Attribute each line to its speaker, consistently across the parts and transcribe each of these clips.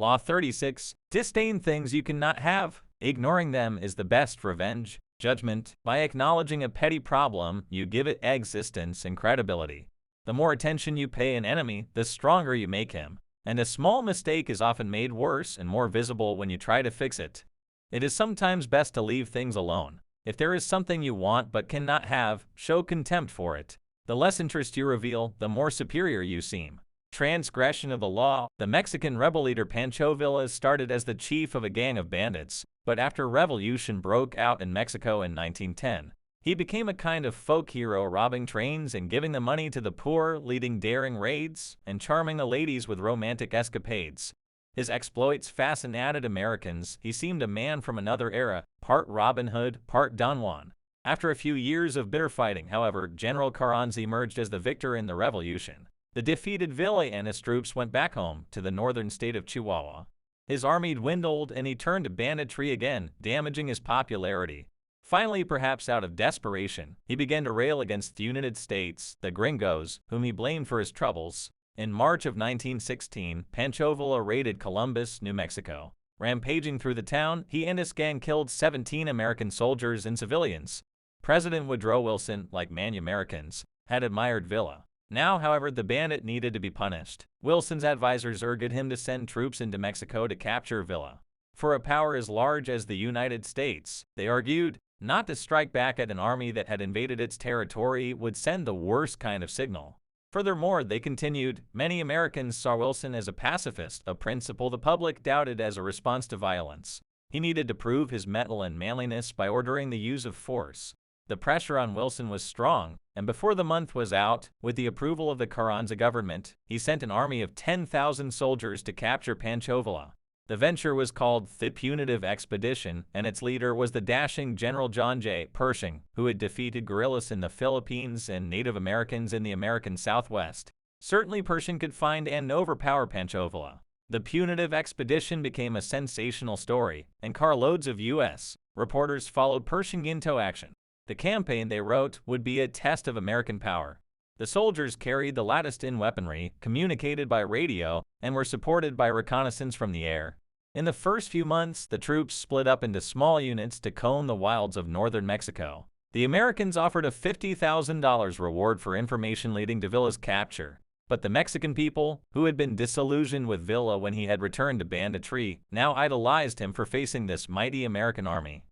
Speaker 1: Law 36. Disdain things you cannot have. Ignoring them is the best revenge. Judgment. By acknowledging a petty problem, you give it existence and credibility. The more attention you pay an enemy, the stronger you make him. And a small mistake is often made worse and more visible when you try to fix it. It is sometimes best to leave things alone. If there is something you want but cannot have, show contempt for it. The less interest you reveal, the more superior you seem. Transgression of the law. The Mexican rebel leader Pancho Villa started as the chief of a gang of bandits, but after revolution broke out in Mexico in 1910, he became a kind of folk hero, robbing trains and giving the money to the poor, leading daring raids, and charming the ladies with romantic escapades. His exploits fascinated Americans. He seemed a man from another era, part Robin Hood, part Don Juan. After a few years of bitter fighting, however, General Carranza emerged as the victor in the revolution. The defeated Villa and his troops went back home to the northern state of Chihuahua. His army dwindled and he turned to banditry again, damaging his popularity. Finally, perhaps out of desperation, he began to rail against the United States, the gringos, whom he blamed for his troubles. In March of 1916, Pancho Villa raided Columbus, New Mexico. Rampaging through the town, he and his gang killed 17 American soldiers and civilians. President Woodrow Wilson, like many Americans, had admired Villa. Now, however, the bandit needed to be punished. Wilson's advisors urged him to send troops into Mexico to capture Villa. For a power as large as the United States, they argued, not to strike back at an army that had invaded its territory would send the worst kind of signal. Furthermore, they continued, many Americans saw Wilson as a pacifist, a principle the public doubted as a response to violence. He needed to prove his mettle and manliness by ordering the use of force. The pressure on Wilson was strong, and before the month was out, with the approval of the Carranza government, he sent an army of 10,000 soldiers to capture Pancho Villa. The venture was called the Punitive Expedition, and its leader was the dashing General John J. Pershing, who had defeated guerrillas in the Philippines and Native Americans in the American Southwest. Certainly Pershing could find and overpower Pancho Villa. The Punitive Expedition became a sensational story, and carloads of U.S. reporters followed Pershing into action. The campaign, they wrote, would be a test of American power. The soldiers carried the latest in weaponry, communicated by radio, and were supported by reconnaissance from the air. In the first few months, the troops split up into small units to comb the wilds of northern Mexico. The Americans offered a $50,000 reward for information leading to Villa's capture. But the Mexican people, who had been disillusioned with Villa when he had returned to banditry, now idolized him for facing this mighty American army.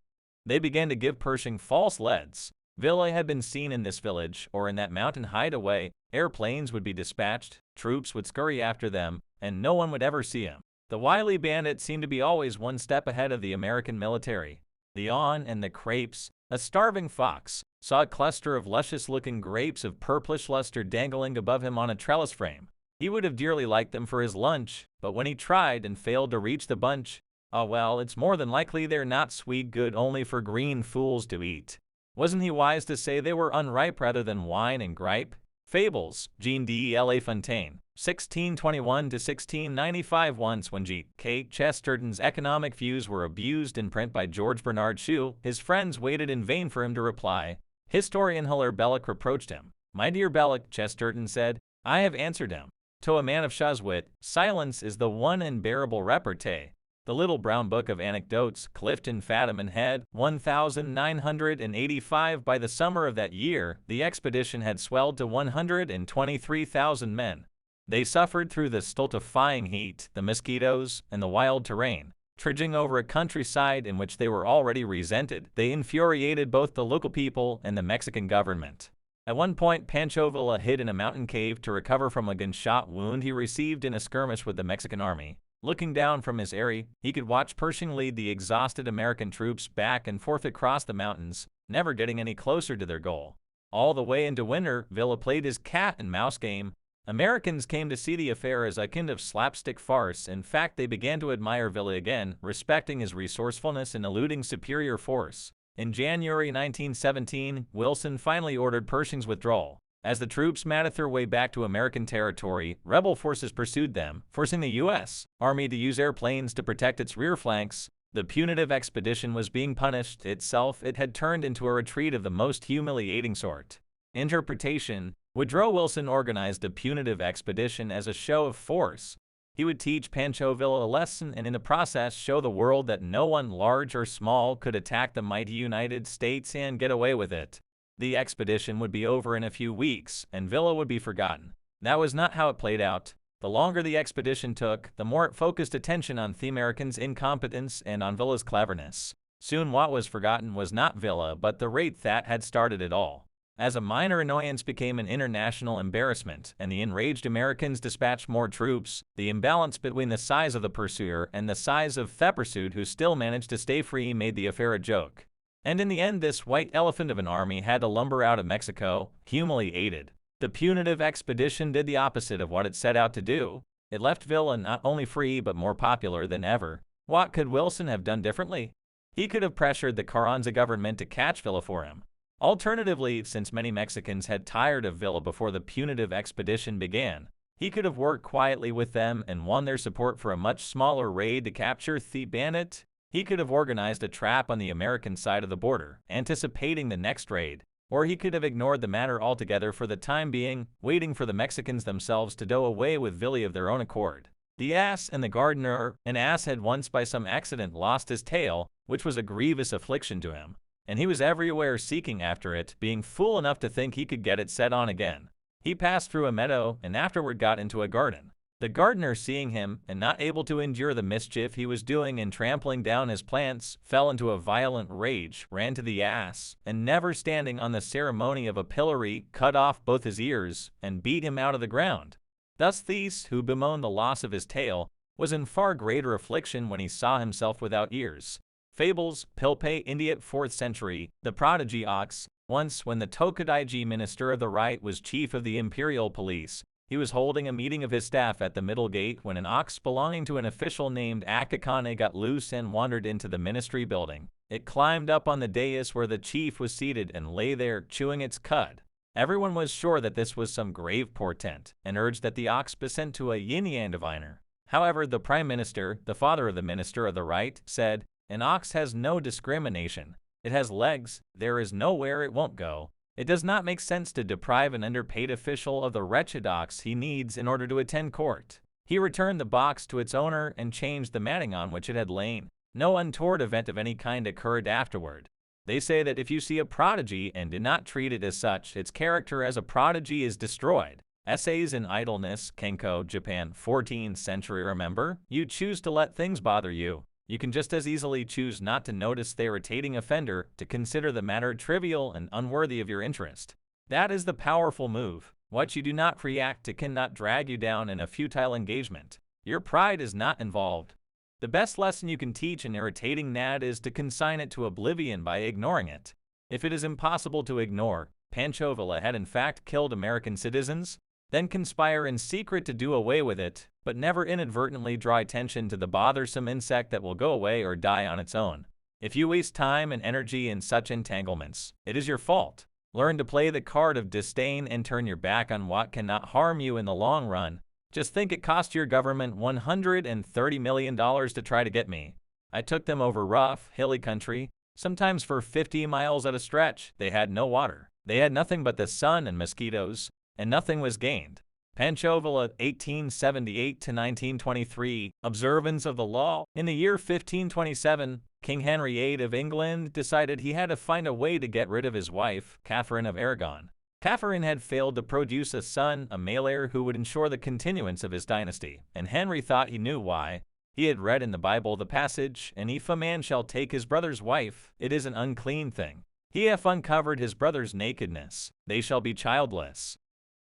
Speaker 1: They began to give Pershing false leads. Villa had been seen in this village or in that mountain hideaway. Airplanes would be dispatched, troops would scurry after them, and no one would ever see him. The wily bandit seemed to be always one step ahead of the American military. The awn and the crepes, a starving fox, saw a cluster of luscious-looking grapes of purplish luster dangling above him on a trellis frame. He would have dearly liked them for his lunch, but when he tried and failed to reach the bunch, oh well, it's more than likely they're not sweet good only for green fools to eat. Wasn't he wise to say they were unripe rather than wine and gripe? Fables, Jean de La Fontaine, 1621–1695. Once when G.K. Chesterton's economic views were abused in print by George Bernard Shaw, his friends waited in vain for him to reply. Historian Hilaire Belloc reproached him. My dear Belloc, Chesterton said, I have answered him. To a man of Shaw's wit, silence is the one unbearable repartee. The Little Brown Book of Anecdotes, Clifton Fadiman Head, 1985. By the summer of that year, the expedition had swelled to 123,000 men. They suffered through the stultifying heat, the mosquitoes, and the wild terrain. Trudging over a countryside in which they were already resented, they infuriated both the local people and the Mexican government. At one point, Pancho Villa hid in a mountain cave to recover from a gunshot wound he received in a skirmish with the Mexican army. Looking down from his eyrie, he could watch Pershing lead the exhausted American troops back and forth across the mountains, never getting any closer to their goal. All the way into winter, Villa played his cat and mouse game. Americans came to see the affair as a kind of slapstick farce. In fact, they began to admire Villa again, respecting his resourcefulness in eluding superior force. In January 1917, Wilson finally ordered Pershing's withdrawal. As the troops made their way back to American territory, rebel forces pursued them, forcing the U.S. Army to use airplanes to protect its rear flanks. The punitive expedition was being punished itself. It had turned into a retreat of the most humiliating sort. Interpretation: Woodrow Wilson organized a punitive expedition as a show of force. He would teach Pancho Villa a lesson and in the process show the world that no one large or small could attack the mighty United States and get away with it. The expedition would be over in a few weeks, and Villa would be forgotten. That was not how it played out. The longer the expedition took, the more it focused attention on the Americans' incompetence and on Villa's cleverness. Soon what was forgotten was not Villa, but the raid that had started it all. As a minor annoyance became an international embarrassment, and the enraged Americans dispatched more troops, the imbalance between the size of the pursuer and the size of the pursued who still managed to stay free made the affair a joke. And in the end this white elephant of an army had to lumber out of Mexico, humiliated. The punitive expedition did the opposite of what it set out to do. It left Villa not only free but more popular than ever. What could Wilson have done differently? He could have pressured the Carranza government to catch Villa for him. Alternatively, since many Mexicans had tired of Villa before the punitive expedition began, he could have worked quietly with them and won their support for a much smaller raid to capture the bandit. He could have organized a trap on the American side of the border, anticipating the next raid. Or he could have ignored the matter altogether for the time being, waiting for the Mexicans themselves to do away with Villa of their own accord. The ass and the gardener. An ass had once by some accident lost his tail, which was a grievous affliction to him, and he was everywhere seeking after it, being fool enough to think he could get it set on again. He passed through a meadow and afterward got into a garden. The gardener, seeing him, and not able to endure the mischief he was doing in trampling down his plants, fell into a violent rage, ran to the ass, and never standing on the ceremony of a pillory, cut off both his ears, and beat him out of the ground. Thus Theus, who bemoaned the loss of his tail, was in far greater affliction when he saw himself without ears. Fables, Pilpay, India, 4th century, the prodigy ox. Once, when the Tokadaiji minister of the right was chief of the imperial police, he was holding a meeting of his staff at the middle gate when an ox belonging to an official named Akakane got loose and wandered into the ministry building. It climbed up on the dais where the chief was seated and lay there chewing its cud. Everyone was sure that this was some grave portent, and urged that the ox be sent to a yin-yang diviner. However, the prime minister, the father of the minister of the right, said, "An ox has no discrimination. It has legs, there is nowhere it won't go. It does not make sense to deprive an underpaid official of the wretched ox he needs in order to attend court." He returned the box to its owner and changed the matting on which it had lain. No untoward event of any kind occurred afterward. They say that if you see a prodigy and do not treat it as such, its character as a prodigy is destroyed. Essays in Idleness, Kenko, Japan, 14th century. Remember, you choose to let things bother you. You can just as easily choose not to notice the irritating offender, to consider the matter trivial and unworthy of your interest. That is the powerful move. What you do not react to cannot drag you down in a futile engagement. Your pride is not involved. The best lesson you can teach an irritating gnat is to consign it to oblivion by ignoring it. If it is impossible to ignore, Pancho Villa had in fact killed American citizens, then conspire in secret to do away with it, but never inadvertently draw attention to the bothersome insect that will go away or die on its own. If you waste time and energy in such entanglements, it is your fault. Learn to play the card of disdain and turn your back on what cannot harm you in the long run. Just think it cost your government $130 million to try to get me. I took them over rough, hilly country, sometimes for 50 miles at a stretch. They had no water. They had nothing but the sun and mosquitoes, and nothing was gained. Pancho Villa, 1878 to 1923, Observance of the Law. In the year 1527, King Henry VIII of England decided he had to find a way to get rid of his wife, Catherine of Aragon. Catherine had failed to produce a son, a male heir who would ensure the continuance of his dynasty, and Henry thought he knew why. He had read in the Bible the passage, "And if a man shall take his brother's wife, it is an unclean thing. He hath uncovered his brother's nakedness, they shall be childless."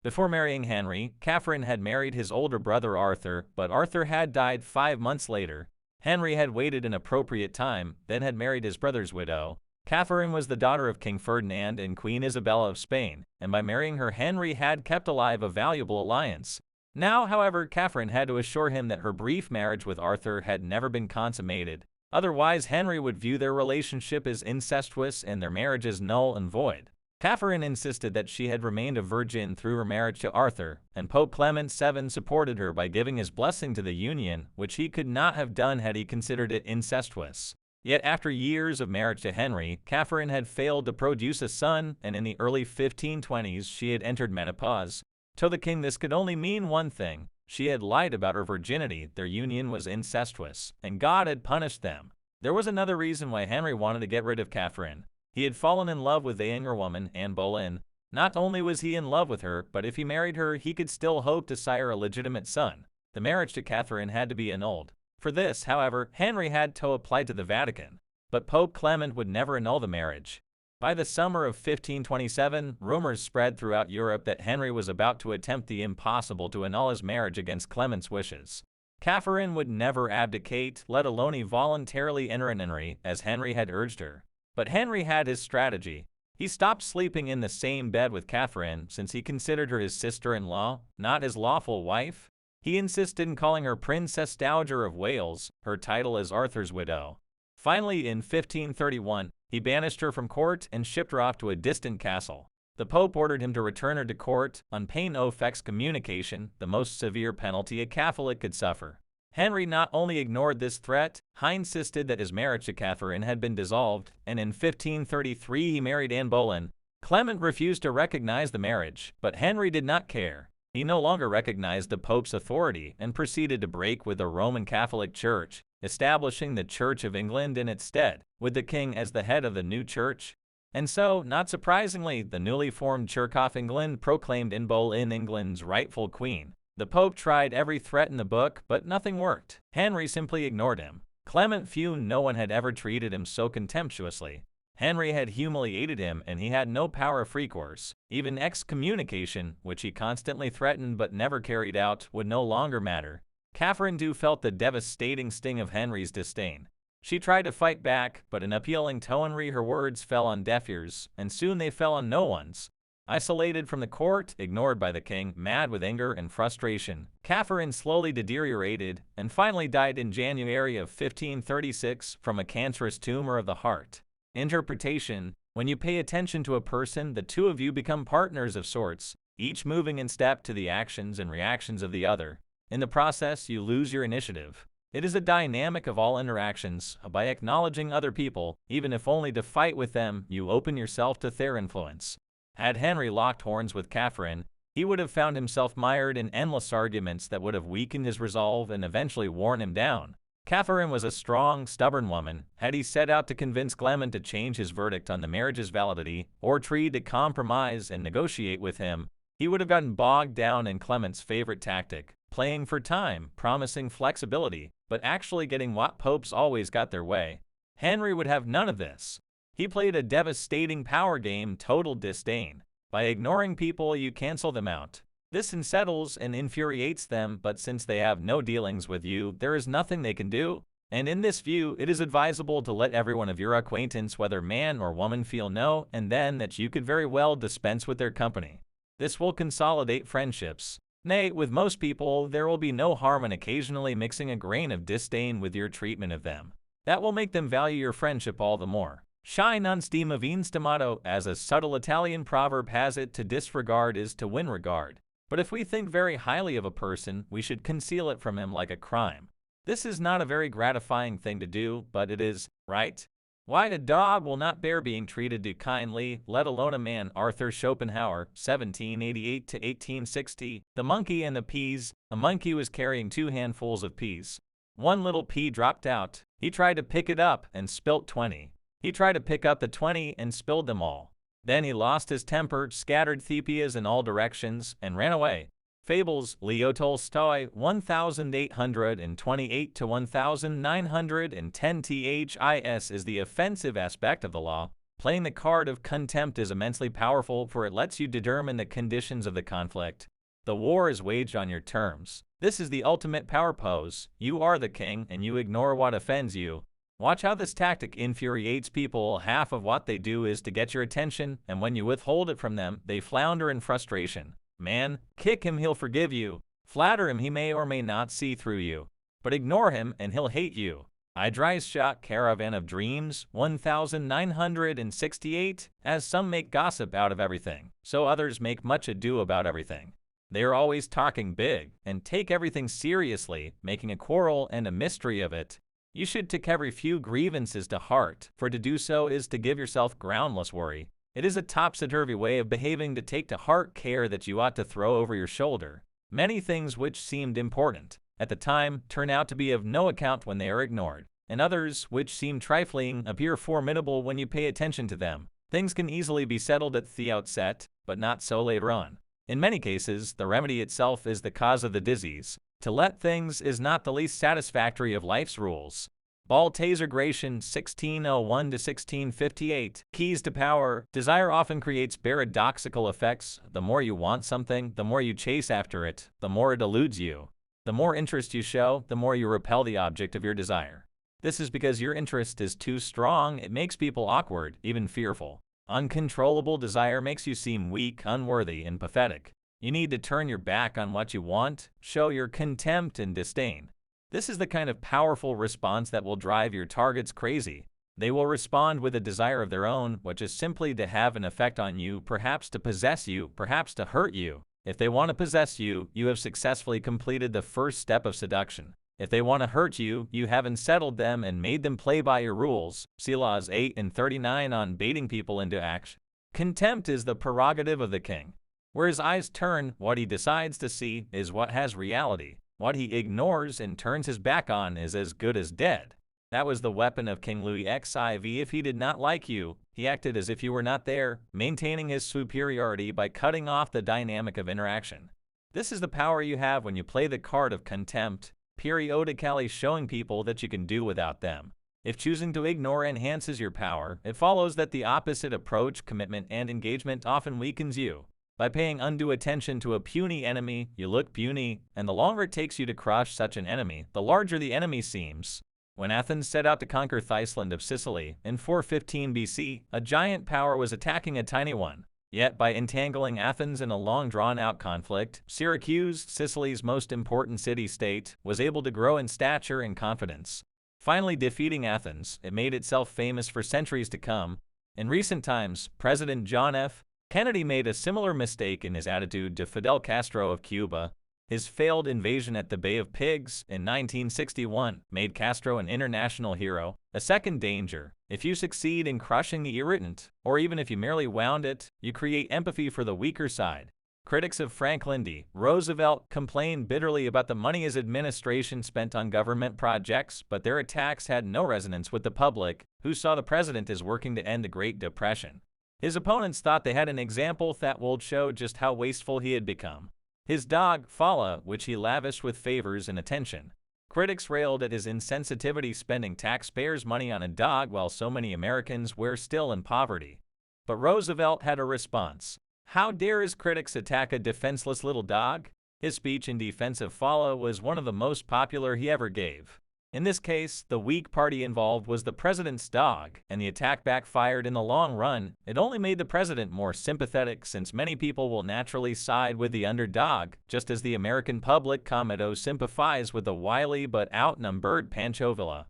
Speaker 1: Before marrying Henry, Catherine had married his older brother Arthur, but Arthur had died 5 months later. Henry had waited an appropriate time, then had married his brother's widow. Catherine was the daughter of King Ferdinand and Queen Isabella of Spain, and by marrying her Henry had kept alive a valuable alliance. Now, however, Catherine had to assure him that her brief marriage with Arthur had never been consummated. Otherwise, Henry would view their relationship as incestuous and their marriage as null and void. Catherine insisted that she had remained a virgin through her marriage to Arthur, and Pope Clement VII supported her by giving his blessing to the union, which he could not have done had he considered it incestuous. Yet after years of marriage to Henry, Catherine had failed to produce a son, and in the early 1520s she had entered menopause. To the king this could only mean one thing. She had lied about her virginity, their union was incestuous, and God had punished them. There was another reason why Henry wanted to get rid of Catherine. He had fallen in love with the younger woman, Anne Boleyn. Not only was he in love with her, but if he married her, he could still hope to sire a legitimate son. The marriage to Catherine had to be annulled. For this, however, Henry had to apply to the Vatican. But Pope Clement would never annul the marriage. By the summer of 1527, rumors spread throughout Europe that Henry was about to attempt the impossible to annul his marriage against Clement's wishes. Catherine would never abdicate, let alone voluntarily enter an inquiry, as Henry had urged her. But Henry had his strategy. He stopped sleeping in the same bed with Catherine since he considered her his sister-in-law, not his lawful wife. He insisted in calling her Princess Dowager of Wales, her title as Arthur's widow. Finally, in 1531, he banished her from court and shipped her off to a distant castle. The Pope ordered him to return her to court on pain of excommunication, the most severe penalty a Catholic could suffer. Henry not only ignored this threat, he insisted that his marriage to Catherine had been dissolved, and in 1533 he married Anne Boleyn. Clement refused to recognize the marriage, but Henry did not care. He no longer recognized the Pope's authority and proceeded to break with the Roman Catholic Church, establishing the Church of England in its stead, with the king as the head of the new church. And so, not surprisingly, the newly formed Church of England proclaimed Anne Boleyn England's rightful queen. The Pope tried every threat in the book, but nothing worked. Henry simply ignored him. Clement fumed no one had ever treated him so contemptuously. Henry had humiliated him, and he had no power of recourse. Even excommunication, which he constantly threatened but never carried out, would no longer matter. Catherine too felt the devastating sting of Henry's disdain. She tried to fight back, but in appealing to Henry her words fell on deaf ears, and soon they fell on no one's. Isolated from the court, ignored by the king, mad with anger and frustration, Catherine slowly deteriorated and finally died in January of 1536 from a cancerous tumor of the heart. Interpretation: when you pay attention to a person, the two of you become partners of sorts, each moving in step to the actions and reactions of the other. In the process, you lose your initiative. It is a dynamic of all interactions. By acknowledging other people, even if only to fight with them, you open yourself to their influence. Had Henry locked horns with Catherine, he would have found himself mired in endless arguments that would have weakened his resolve and eventually worn him down. Catherine was a strong, stubborn woman. Had he set out to convince Clement to change his verdict on the marriage's validity, or tried to compromise and negotiate with him, he would have gotten bogged down in Clement's favorite tactic, playing for time, promising flexibility, but actually getting what popes always got their way. Henry would have none of this. He played a devastating power game, total disdain. By ignoring people, you cancel them out. This unsettles and infuriates them, but since they have no dealings with you, there is nothing they can do. And in this view, it is advisable to let everyone of your acquaintance, whether man or woman, feel no, and then that you could very well dispense with their company. This will consolidate friendships. Nay, with most people, there will be no harm in occasionally mixing a grain of disdain with your treatment of them. That will make them value your friendship all the more. Sci non stima vien stimato, as a subtle Italian proverb has it, to disregard is to win regard. But if we think very highly of a person, we should conceal it from him like a crime. This is not a very gratifying thing to do, but it is, right? Why a dog will not bear being treated too kindly, let alone a man. Arthur Schopenhauer, 1788 to 1860. The Monkey and the Peas. A monkey was carrying 2 handfuls of peas. One little pea dropped out. He tried to pick it up and spilt 20. He tried to pick up the 20 and spilled them all. Then he lost his temper, scattered the peas in all directions, and ran away. Fables, Leo Tolstoy, 1828 to 1910. This is the offensive aspect of the law. Playing the card of contempt is immensely powerful, for it lets you determine the conditions of the conflict. The war is waged on your terms. This is the ultimate power pose. You are the king, and you ignore what offends you. Watch how this tactic infuriates people. Half of what they do is to get your attention, and when you withhold it from them, they flounder in frustration. Man, kick him, he'll forgive you. Flatter him, he may or may not see through you. But ignore him, and he'll hate you. Idris-Shah, Caravan of Dreams, 1968. As some make gossip out of everything, so others make much ado about everything. They are always talking big, and take everything seriously, making a quarrel and a mystery of it. You should take every few grievances to heart, for to do so is to give yourself groundless worry. It is a topsy-turvy way of behaving to take to heart care that you ought to throw over your shoulder. Many things which seemed important at the time turn out to be of no account when they are ignored, and others which seem trifling appear formidable when you pay attention to them. Things can easily be settled at the outset, but not so later on. In many cases, the remedy itself is the cause of the disease. To let things is not the least satisfactory of life's rules. Balthazar Gracian, 1601–1658. Keys to power. Desire often creates paradoxical effects. The more you want something, the more you chase after it, the more it eludes you. The more interest you show, the more you repel the object of your desire. This is because your interest is too strong. It makes people awkward, even fearful. Uncontrollable desire makes you seem weak, unworthy, and pathetic. You need to turn your back on what you want, show your contempt and disdain. This is the kind of powerful response that will drive your targets crazy. They will respond with a desire of their own, which is simply to have an effect on you, perhaps to possess you, perhaps to hurt you. If they want to possess you, you have successfully completed the first step of seduction. If they want to hurt you, you have unsettled them and made them play by your rules. See Laws 8 and 39 on baiting people into action. Contempt is the prerogative of the king. Where his eyes turn, what he decides to see is what has reality. What he ignores and turns his back on is as good as dead. That was the weapon of King Louis XIV. If he did not like you, he acted as if you were not there, maintaining his superiority by cutting off the dynamic of interaction. This is the power you have when you play the card of contempt, periodically showing people that you can do without them. If choosing to ignore enhances your power, it follows that the opposite approach, commitment and engagement, often weakens you. By paying undue attention to a puny enemy, you look puny, and the longer it takes you to crush such an enemy, the larger the enemy seems. When Athens set out to conquer the island of Sicily in 415 BC, a giant power was attacking a tiny one. Yet by entangling Athens in a long drawn-out conflict, Syracuse, Sicily's most important city-state, was able to grow in stature and confidence. Finally defeating Athens, it made itself famous for centuries to come. In recent times, President John F. Kennedy made a similar mistake in his attitude to Fidel Castro of Cuba. His failed invasion at the Bay of Pigs in 1961 made Castro an international hero. A second danger: if you succeed in crushing the irritant, or even if you merely wound it, you create empathy for the weaker side. Critics of Franklin D. Roosevelt complained bitterly about the money his administration spent on government projects, but their attacks had no resonance with the public, who saw the president as working to end the Great Depression. His opponents thought they had an example that would show just how wasteful he had become. His dog, Fala, which he lavished with favors and attention. Critics railed at his insensitivity, spending taxpayers' money on a dog while so many Americans were still in poverty. But Roosevelt had a response. How dare his critics attack a defenseless little dog? His speech in defense of Fala was one of the most popular he ever gave. In this case, the weak party involved was the president's dog, and the attack backfired in the long run. It only made the president more sympathetic, since many people will naturally side with the underdog, just as the American public commento sympathize with the wily but outnumbered Pancho Villa.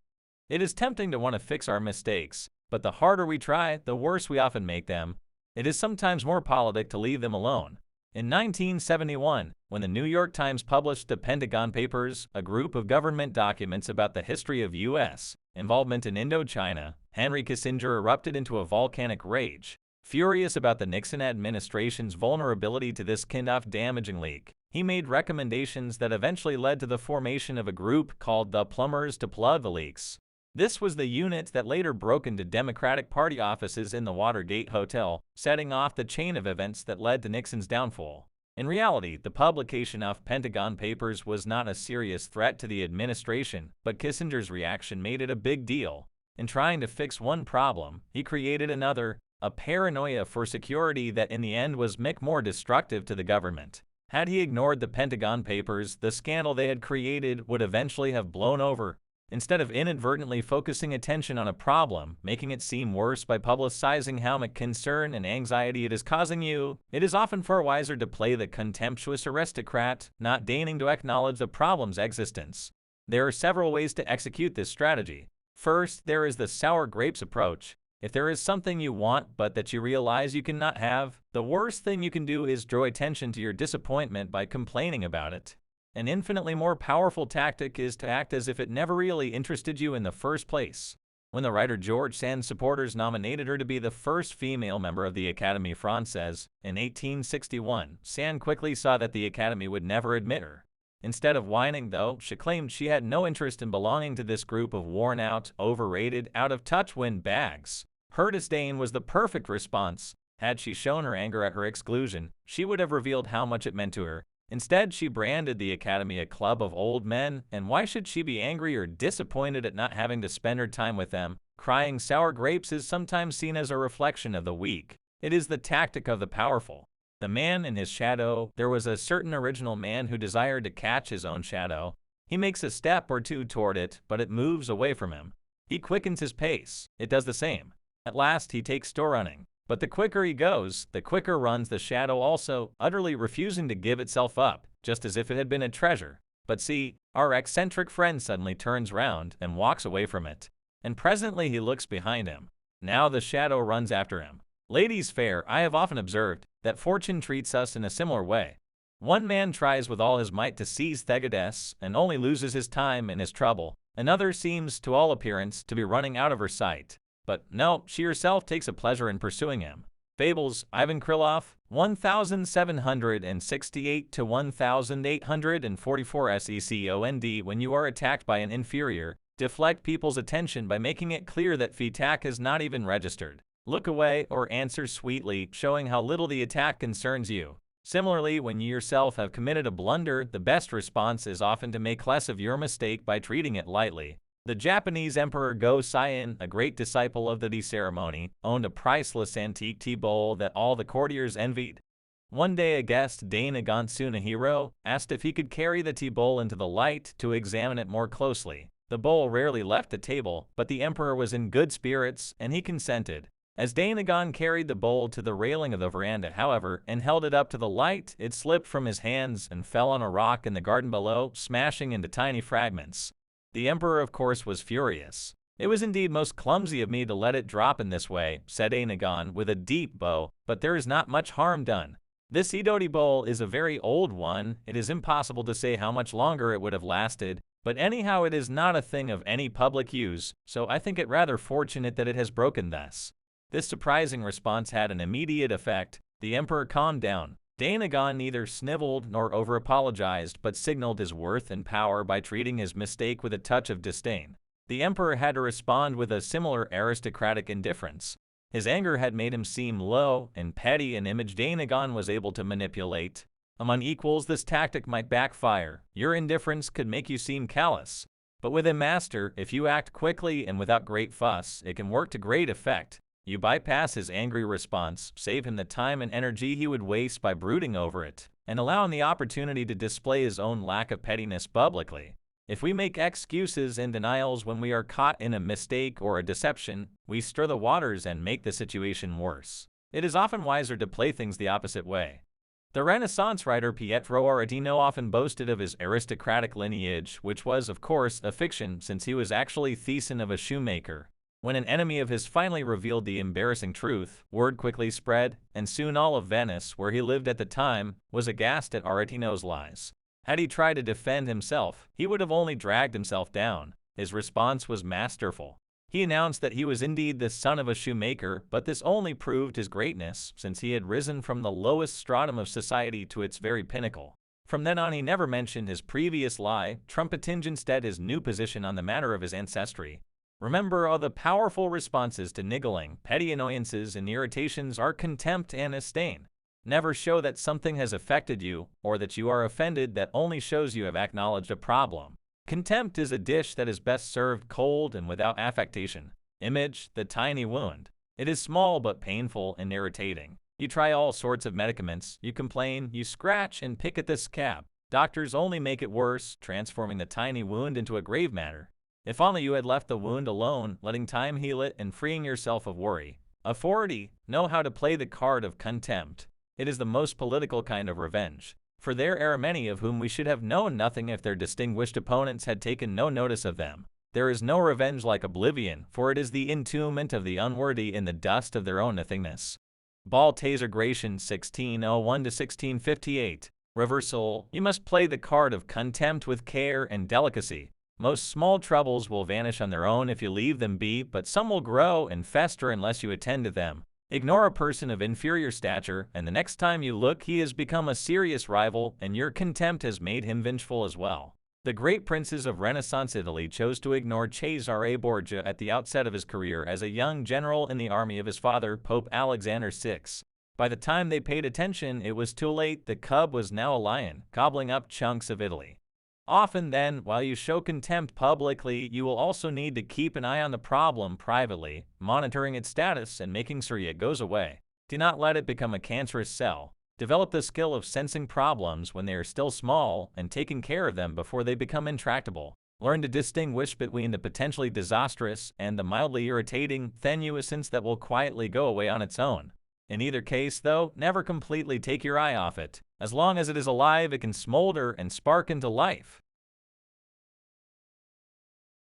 Speaker 1: It is tempting to want to fix our mistakes, but the harder we try, the worse we often make them. It is sometimes more politic to leave them alone. In 1971, when the New York Times published the Pentagon Papers, a group of government documents about the history of U.S. involvement in Indochina, Henry Kissinger erupted into a volcanic rage. Furious about the Nixon administration's vulnerability to this kind of damaging leak, he made recommendations that eventually led to the formation of a group called the Plumbers to plug the leaks. This was the unit that later broke into Democratic Party offices in the Watergate Hotel, setting off the chain of events that led to Nixon's downfall. In reality, the publication of Pentagon Papers was not a serious threat to the administration, but Kissinger's reaction made it a big deal. In trying to fix one problem, he created another, a paranoia for security that in the end was more destructive to the government. Had he ignored the Pentagon Papers, the scandal they had created would eventually have blown over. Instead of inadvertently focusing attention on a problem, making it seem worse by publicizing how much concern and anxiety it is causing you, it is often far wiser to play the contemptuous aristocrat, not deigning to acknowledge the problem's existence. There are several ways to execute this strategy. First, there is the sour grapes approach. If there is something you want but that you realize you cannot have, the worst thing you can do is draw attention to your disappointment by complaining about it. An infinitely more powerful tactic is to act as if it never really interested you in the first place. When the writer George Sand's supporters nominated her to be the first female member of the Académie Française in 1861, Sand quickly saw that the Academy would never admit her. Instead of whining, though, she claimed she had no interest in belonging to this group of worn-out, overrated, out-of-touch windbags. Her disdain was the perfect response. Had she shown her anger at her exclusion, she would have revealed how much it meant to her. Instead, she branded the Academy a club of old men, and why should she be angry or disappointed at not having to spend her time with them? Crying sour grapes is sometimes seen as a reflection of the weak. It is the tactic of the powerful. The man in his shadow. There was a certain original man who desired to catch his own shadow. He makes a step or two toward it, but it moves away from him. He quickens his pace. It does the same. At last he takes to running. But the quicker he goes, the quicker runs the shadow also, utterly refusing to give itself up, just as if it had been a treasure. But see, our eccentric friend suddenly turns round and walks away from it. And presently he looks behind him. Now the shadow runs after him. Ladies fair, I have often observed that fortune treats us in a similar way. One man tries with all his might to seize Thegades and only loses his time and his trouble. Another seems, to all appearance, to be running out of her sight. But no, she herself takes a pleasure in pursuing him. Fables, Ivan Krylov, 1768 to 1844 SECOND. When you are attacked by an inferior, deflect people's attention by making it clear that the attack is not even registered. Look away or answer sweetly, showing how little the attack concerns you. Similarly, when you yourself have committed a blunder, the best response is often to make less of your mistake by treating it lightly. The Japanese Emperor Go-Seiun, a great disciple of the tea ceremony, owned a priceless antique tea bowl that all the courtiers envied. One day a guest, Disdain Tsunehiro, asked if he could carry the tea bowl into the light to examine it more closely. The bowl rarely left the table, but the emperor was in good spirits, and he consented. As Dainagon carried the bowl to the railing of the veranda, however, and held it up to the light, it slipped from his hands and fell on a rock in the garden below, smashing into tiny fragments. The emperor, of course, was furious. It was indeed most clumsy of me to let it drop in this way, said Dainagon with a deep bow, but there is not much harm done. This Idoti bowl is a very old one. It is impossible to say how much longer it would have lasted, but anyhow it is not a thing of any public use, so I think it rather fortunate that it has broken thus. This surprising response had an immediate effect. The emperor calmed down. Dainagon neither sniveled nor over-apologized, but signaled his worth and power by treating his mistake with a touch of disdain. The emperor had to respond with a similar aristocratic indifference. His anger had made him seem low and petty, an image Dainagon was able to manipulate. Among equals, this tactic might backfire. Your indifference could make you seem callous. But with a master, if you act quickly and without great fuss, it can work to great effect. You bypass his angry response, save him the time and energy he would waste by brooding over it, and allow him the opportunity to display his own lack of pettiness publicly. If we make excuses and denials when we are caught in a mistake or a deception, we stir the waters and make the situation worse. It is often wiser to play things the opposite way. The Renaissance writer Pietro Aretino often boasted of his aristocratic lineage, which was, of course, a fiction since he was actually the son of a shoemaker. When an enemy of his finally revealed the embarrassing truth, word quickly spread, and soon all of Venice, where he lived at the time, was aghast at Aretino's lies. Had he tried to defend himself, he would have only dragged himself down. His response was masterful. He announced that he was indeed the son of a shoemaker, but this only proved his greatness, since he had risen from the lowest stratum of society to its very pinnacle. From then on he never mentioned his previous lie, trumpeting instead his new position on the matter of his ancestry. Remember, all the powerful responses to niggling, petty annoyances, and irritations are contempt and disdain. Never show that something has affected you, or that you are offended. That only shows you have acknowledged a problem. Contempt is a dish that is best served cold and without affectation. Image, the tiny wound. It is small but painful and irritating. You try all sorts of medicaments, you complain, you scratch and pick at the scab. Doctors only make it worse, transforming the tiny wound into a grave matter. If only you had left the wound alone, letting time heal it and freeing yourself of worry. Authority, know how to play the card of contempt. It is the most political kind of revenge. For there are many of whom we should have known nothing if their distinguished opponents had taken no notice of them. There is no revenge like oblivion, for it is the entombment of the unworthy in the dust of their own nothingness. Balthazar Gratian 1601–1658. Reversal, you must play the card of contempt with care and delicacy. Most small troubles will vanish on their own if you leave them be, but some will grow and fester unless you attend to them. Ignore a person of inferior stature, and the next time you look, he has become a serious rival, and your contempt has made him vengeful as well. The great princes of Renaissance Italy chose to ignore Cesare Borgia at the outset of his career as a young general in the army of his father, Pope Alexander VI. By the time they paid attention, it was too late. The cub was now a lion, gobbling up chunks of Italy. Often then, while you show contempt publicly, you will also need to keep an eye on the problem privately, monitoring its status and making sure it goes away. Do not let it become a cancerous cell. Develop the skill of sensing problems when they are still small and taking care of them before they become intractable. Learn to distinguish between the potentially disastrous and the mildly irritating, then nuisance that will quietly go away on its own. In either case, though, never completely take your eye off it. As long as it is alive, it can smolder and spark into life.